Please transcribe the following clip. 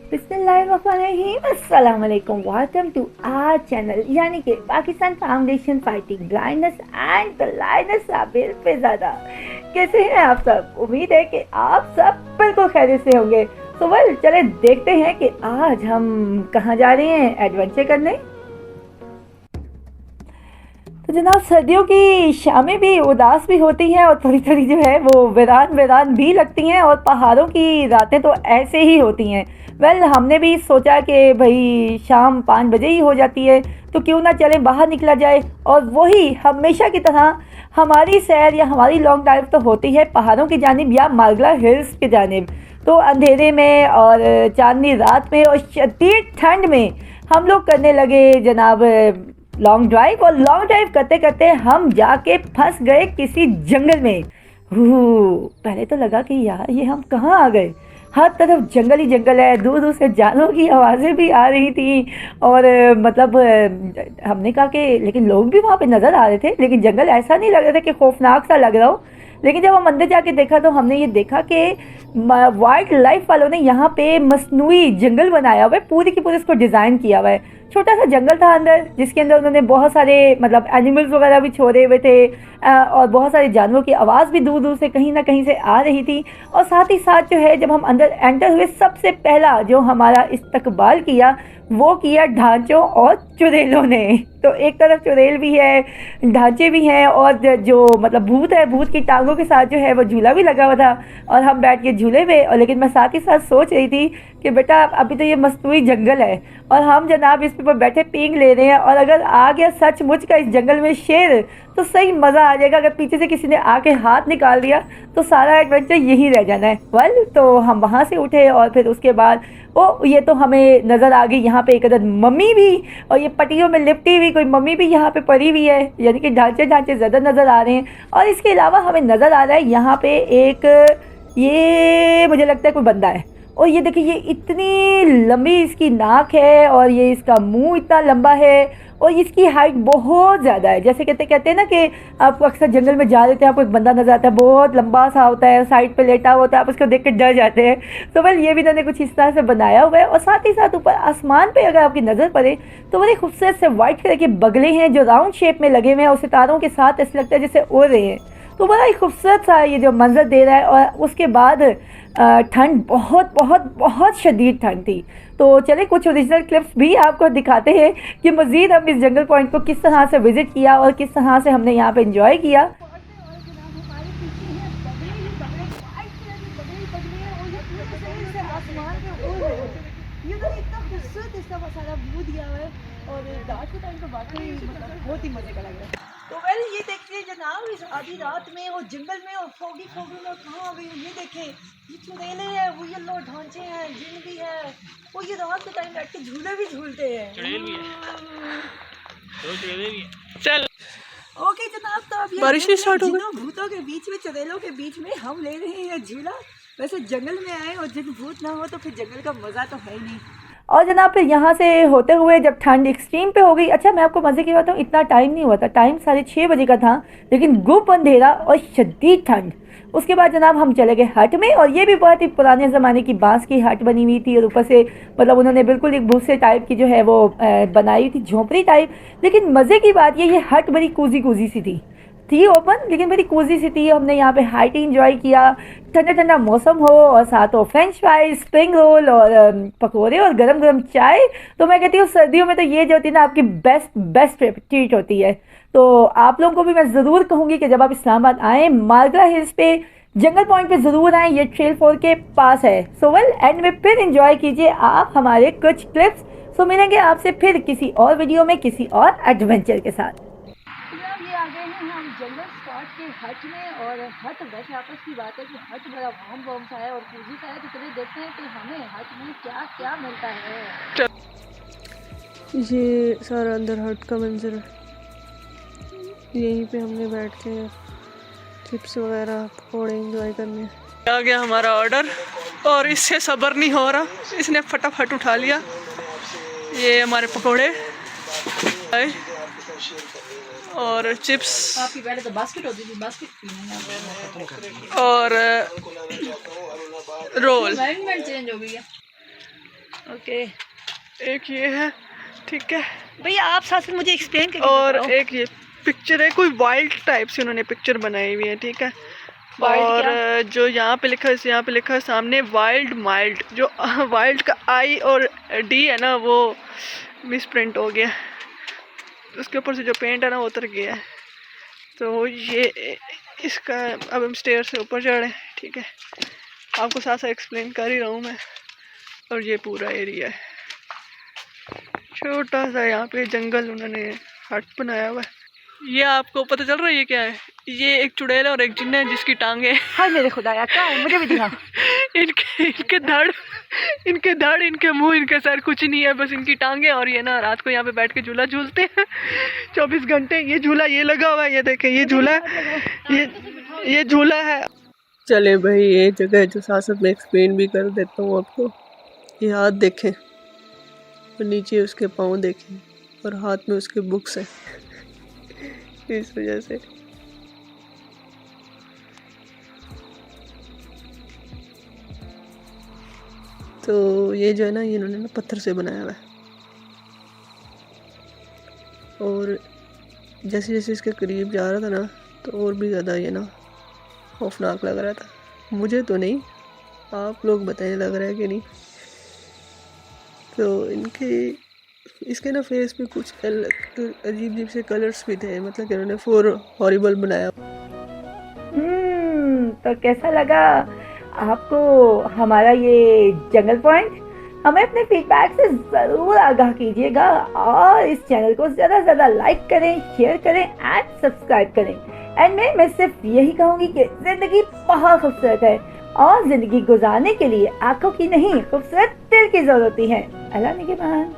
अस्सलामुअलैकुम, welcome to our channel यानी कि Pakistan foundation fighting blindness and blindness Sabir पे ज़्यादा। कैसे हैं आप सब? उम्मीद है कि आप सब बिल्कुल खैरियत से होंगे। तो वेल चले देखते हैं कि आज हम कहाँ जा रहे हैं एडवेंचर करने। तो जनाब, सर्दियों की शामें भी उदास भी होती हैं और थोड़ी थोड़ी जो है वो वीरान वीरान भी लगती हैं, और पहाड़ों की रातें तो ऐसे ही होती हैं। वेल हमने भी सोचा कि भाई शाम 5 बजे ही हो जाती है, तो क्यों ना चलें बाहर निकला जाए। और वही हमेशा की तरह हमारी सैर या हमारी लॉन्ग ड्राइव तो होती है पहाड़ों की जानिब या मारगला हिल्स की जानिब। तो अंधेरे में और चांदनी रात में और शदीद ठंड में हम लोग करने लगे जनाब लॉन्ग ड्राइव। और लॉन्ग ड्राइव करते करते हम जाके फंस गए किसी जंगल में। पहले तो लगा कि यार ये हम कहाँ आ गए। हर तरफ जंगल ही जंगल है, दूर दूर से जानवरों की आवाज़ें भी आ रही थी। और मतलब हमने कहा कि लेकिन लोग भी वहाँ पे नज़र आ रहे थे, लेकिन जंगल ऐसा नहीं लग रहा था कि खौफनाक सा लग रहा हो। लेकिन जब हम अंदर जाके देखा तो हमने ये देखा कि वाइल्ड लाइफ वालों ने यहाँ पे मसनूई जंगल बनाया हुआ है, पूरी की पूरी इसको डिज़ाइन किया हुआ है। छोटा सा जंगल था अंदर, जिसके अंदर उन्होंने बहुत सारे मतलब एनिमल्स वगैरह भी छोड़े हुए थे, और बहुत सारे जानवरों की आवाज़ भी दूर दूर से कहीं ना कहीं से आ रही थी। और साथ ही साथ जो है जब हम अंदर एंटर हुए, सबसे पहला जो हमारा इस्तकबाल किया वो किया ढांचों और चुड़ैलों ने। तो एक तरफ चुड़ैल भी है, ढांचे भी हैं, और जो मतलब भूत है, भूत की टांगों के साथ जो है वो झूला भी लगा हुआ था। और हम बैठ के झूले में, और लेकिन मैं साथ ही साथ सोच रही थी कि बेटा अभी तो ये मस्तूरी जंगल है और हम जनाब इस पर बैठे पींग ले रहे हैं, और अगर आ गया सचमुच का इस जंगल में शेर तो सही मज़ा आ जाएगा। अगर पीछे से किसी ने आके हाथ निकाल दिया तो सारा एडवेंचर यही रह जाना है। वेल तो हम वहाँ से उठे, और फिर उसके बाद ओ ये तो हमें नज़र आ गई यहाँ पे एक अदद मम्मी भी, और ये पट्टियों में लिपटी हुई कोई मम्मी भी यहाँ पे पड़ी हुई है, यानी कि ढांचे ढांचे ज़्यादा नज़र आ रहे हैं। और इसके अलावा हमें नज़र आ रहा है यहाँ पे एक, ये मुझे लगता है कोई बंदा है। और ये देखिए, ये इतनी लंबी इसकी नाक है, और ये इसका मुंह इतना लंबा है, और इसकी हाइट बहुत ज़्यादा है। जैसे कहते हैं ना कि आप अक्सर जंगल में जा रहे थे, आपको एक बंदा नजर आता है, बहुत लंबा सा होता है, साइड पे लेटा हुआ होता है, आप उसको देख के डर जाते हैं। तो वेल ये भी इन्होंने कुछ इस तरह से बनाया हुआ है। और साथ ही साथ ऊपर आसमान पे अगर आपकी नज़र पड़े तो बड़े खूबसूरत से वाइट कलर के बगले हैं जो राउंड शेप में लगे हुए हैं, और सितारों के साथ ऐसे लगता है जैसे उड़ रहे हैं। तो बड़ा ही खूबसूरत सा ये जो मंजर दे रहा है। और उसके बाद ठंड बहुत बहुत बहुत शदीद ठंड थी। तो चले कुछ ओरिजिनल क्लिप्स भी आपको दिखाते हैं कि मज़ीद हम इस जंगल पॉइंट को किस तरह से विज़िट किया और किस तरह से हमने यहाँ पे एंजॉय किया। और रात के टाइम तो वाकई मतलब बहुत ही मजे का लग रहा है। तो वेल ये देखिए जनाब, इस आधी रात में और जंगल में और फोगी फोगी में कहाँ आ गई। ये देखें, ये चुड़ैले हैं, वो ये लो ढांचे हैं, जिन भी है, वो ये रात के टाइम बैठ के झूले भी झूलते हैं। चुड़ैल भी है। चल ओके जनाब, तो अब बारिश स्टार्ट हो गई। भूतों के बीच में, चुड़ैलों के बीच में हम ले रहे हैं झूला। वैसे जंगल में आए और जिन भूत ना हो तो फिर जंगल का मज़ा तो है ही नहीं। और जनाब फिर यहाँ से होते हुए जब ठंड एक्सट्रीम पे हो गई, अच्छा मैं आपको मज़े की बात हूँ, इतना टाइम नहीं हुआ था, टाइम 6:30 का था, लेकिन गुप अंधेरा और शदीद ठंड। उसके बाद जनाब हम चले गए हट में, और ये भी बहुत ही पुराने ज़माने की बांस की हट बनी हुई थी, और ऊपर से मतलब उन्होंने बिल्कुल एक भूसे टाइप की जो है वो बनाई हुई थी, झोंपड़ी टाइप। लेकिन मज़े की बात ये हट बड़ी कूजी कूजी सी थी ओपन, लेकिन बड़ी कूजी सी थी। हमने यहाँ पे हाइट इंजॉय किया, ठंडा ठंडा मौसम हो, और साथ हो फ्रेंच फ्राइज, स्प्रिंग रोल और पकोड़े और गरम गरम चाय। तो मैं कहती हूँ सर्दियों में तो ये जो होती है ना आपकी बेस्ट ट्रीट होती है। तो आप लोगों को भी मैं ज़रूर कहूँगी कि जब आप इस्लामाबाद आएँ, मारगला हिल्स पे जंगल पॉइंट पे ज़रूर आएँ, ये ट्रेल 4 के पास है। सो वेल एंड में फिर इंजॉय कीजिए आप हमारे कुछ क्लिप्स। सो मिलेंगे आपसे फिर किसी और वीडियो में किसी और एडवेंचर के साथ। ये आ गए हैं हम जंगल स्पॉट के हट में, और हट वैसे आपस की बात है कि हट बड़ा वार्म सा है और कूजी सा है। तो चलिए देखते हैं कि हमें हट में क्या क्या मिलता है। ये सारा अंदर हट का मंजर है। यहीं पे हमने बैठ के चिप्स वगैरह पकौड़े एंजॉय करने। आ गया हमारा ऑर्डर और इससे सब्र नहीं हो रहा, इसने फटाफट उठा लिया। ये हमारे पकौड़े और चिप्स, आपकी पहले तो बास्केट होती थी, बास्केट और रोल मैनेजमेंट चेंज हो गई है। ओके एक ये है, ठीक है भैया, आप साथ साथ मुझे एक्सप्लेन करिए। और एक ये पिक्चर है, कोई वाइल्ड टाइप से उन्होंने पिक्चर बनाई हुई है, ठीक है। और जो यहाँ पे लिखा है, यहाँ पे लिखा है सामने वाइल्ड माइल्ड, जो वाइल्ड का आई और डी है ना वो मिस प्रिंट हो गया, उसके ऊपर से जो पेंट है ना वो उतर गया है। तो ये इसका अब हम स्टेयर से ऊपर चढ़े, ठीक है, आपको साथ साथ एक्सप्लेन कर ही रहा हूँ मैं। और ये पूरा एरिया है, छोटा सा यहाँ पे जंगल उन्होंने हट बनाया हुआ है। ये आपको पता चल रहा है ये क्या है? ये एक चुड़ैल और एक जिन्ना है जिसकी टांगे। हाय मेरे खुदाया, क्या है? मुझे भी दिखा। इनके धड़, इनके मुंह, इनके सर, कुछ नहीं है, बस इनकी टांगे। और ये ना रात को यहाँ पे बैठ के झूला झूलते हैं 24 घंटे। ये झूला ये लगा हुआ है, ये देखें, ये झूला, ये झूला है। चले भाई, ये जगह जो साथ साथ में एक्सप्लेन भी कर देता हूँ आपको। ये हाथ देखें और नीचे उसके पाँव देखें और हाथ में उसके बुक्स हैं इस वजह से। तो ये जो है ना, ये इन्होंने ना पत्थर से बनाया हुआ है। और जैसे जैसे इसके करीब जा रहा था ना, तो और भी ज़्यादा ये ना खौफनाक लग रहा था। मुझे तो नहीं, आप लोग बताएं लग रहा है कि नहीं। तो इसके ना फेस पे कुछ अजीब अजीब से कलर्स भी थे, मतलब कि इन्होंने फोर हॉरिबल बनाया। तो कैसा लगा आपको हमारा ये जंगल पॉइंट? हमें अपने फीडबैक से ज़रूर आगाह कीजिएगा और इस चैनल को ज़्यादा से ज़्यादा लाइक करें, शेयर करें एंड सब्सक्राइब करें। एंड मैं सिर्फ यही कहूँगी कि ज़िंदगी बहुत खूबसूरत है और ज़िंदगी गुजारने के लिए आंखों की नहीं, खूबसूरत दिल की ज़रूरत है। अल्लाह निगहबान।